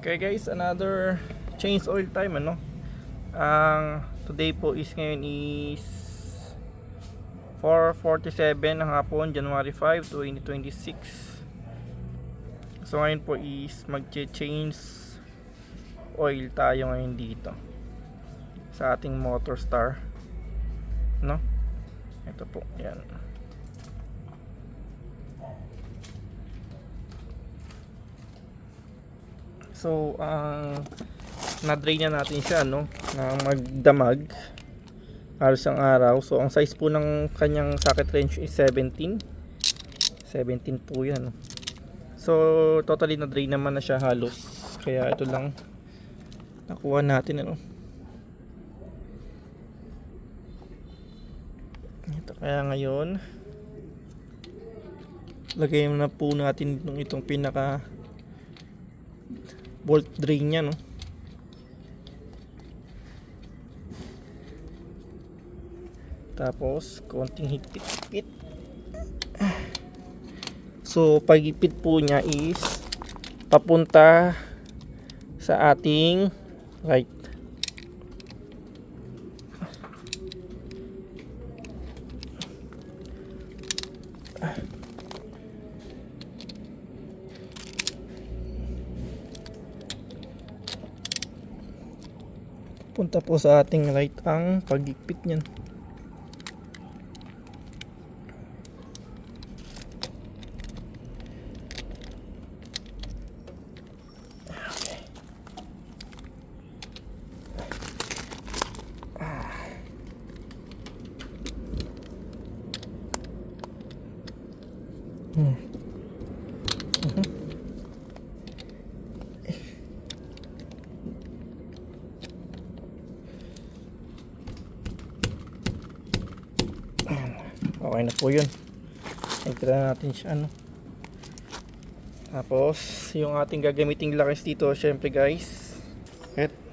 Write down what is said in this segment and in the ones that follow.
Okay guys, another change oil time ano. Ang today po is ngayon is 4:47 ng hapon, January 5, 2026. So ngayon po is magche-change oil tayo ngayon dito sa ating Motor Star, no? Ito po, yan. So, na-drain na natin siya, no? Na magdamag halos ang araw. So, ang size po ng kanyang socket wrench is 17 po yan, no? So, totally na-drain naman na siya halos. Kaya ito lang nakuha natin, ano? Ito, kaya ngayon lagay na po natin itong pinaka bolt drain niya, no? Tapos konting higpit-higpit. So pag-ipit po niya is papunta sa ating right. Punta po sa ating right ang pag-ipit niyan. Okay na po yun. Tira natin siya, ano. Tapos yung ating gagamiting langis dito, syempre guys,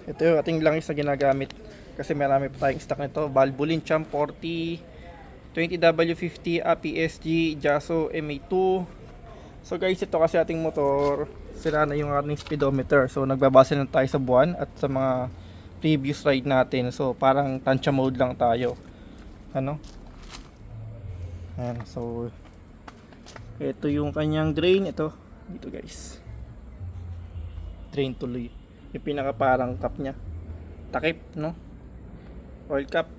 ito yung ating langis na ginagamit kasi marami pa tayong stock nito. Valvoline Champ 40 20W50 APSG Jaso MA2. So guys, ito kasi ating motor, sira na yung ating speedometer. So nagbabase na tayo sa buwan at sa mga previous ride natin. So parang tansya mode lang tayo, ano. Ayan, so ito yung kanyang drain. Ito dito guys, drain tuloy yung pinaka parang cap nya, takip, no, oil cap.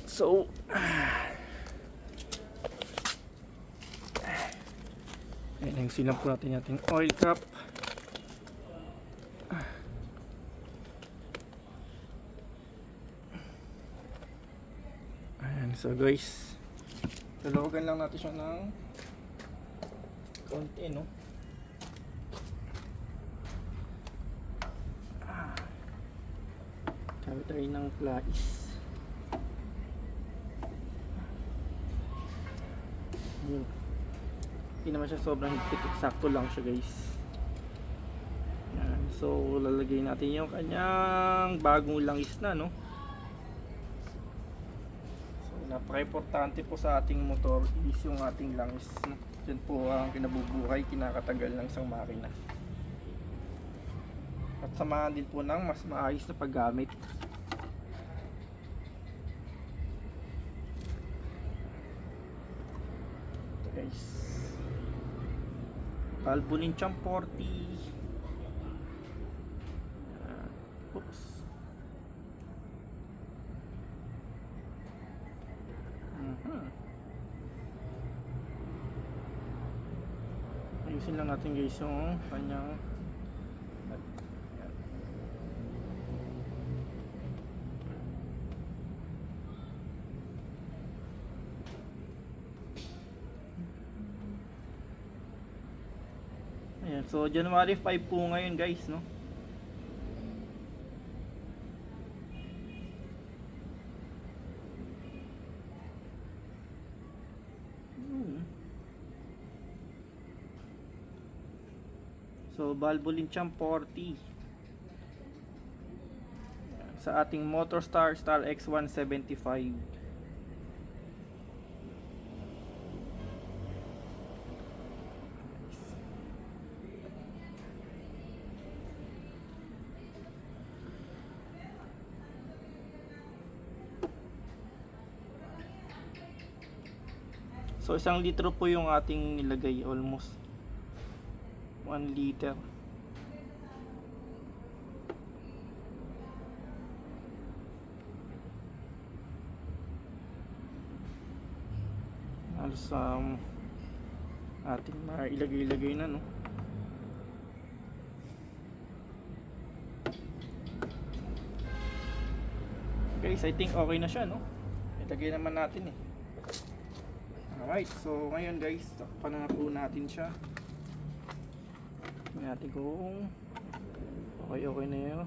So ayan, silang po natin yung oil cap. So guys, tulugan lang natin siya ng konti, no? Sabi tayo ng plais. Hindi naman siya sobrang higpit, eksakto lang siya guys. Yan. So lalagay natin yung kanyang bagong langis na, no? Napaka-importante po sa ating motor is yung ating langis, no? Yan po ang kinabubuhay, kinakatagal ng isang makina. At samahan din po ng mas maayos na paggamit. Ito guys, Valvoline Champ 40. Oops. Ayusin lang natin guys yung kanyang ayan. So January 5 po ngayon guys, no? So Valvoline Champ 40 sa ating Motor Star X175. So 1 litro po yung ating nilagay, almost 1 liter. Halos ating mailagay-ilagay na, no. Guys, I think okay na siya, no. Ilagay naman natin eh. Alright, so ngayon guys, takpan na po natin siya. Tingnan natin kung okay na yun.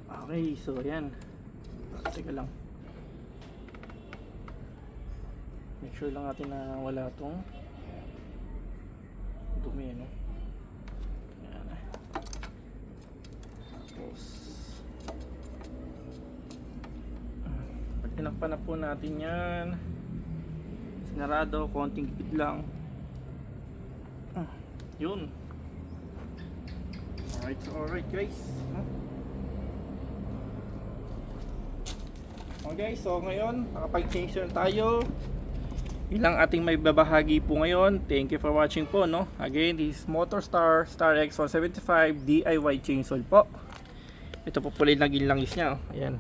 Okay, so ayan. Teka lang. Make sure lang natin na wala tong dumi, no? Ayan. Tapos pag tinakpan na po natin yan, sinarado, konting gipit lang. Yun. Alright, so alright guys, no? Okay, so ngayon nakapag-change na tayo. Ilang ating may babahagi po ngayon. Thank you for watching po, no. Again, this is Motorstar Star X175 DIY chainsaw po. Ito po pala yung naging langis niya, oh. Ayan.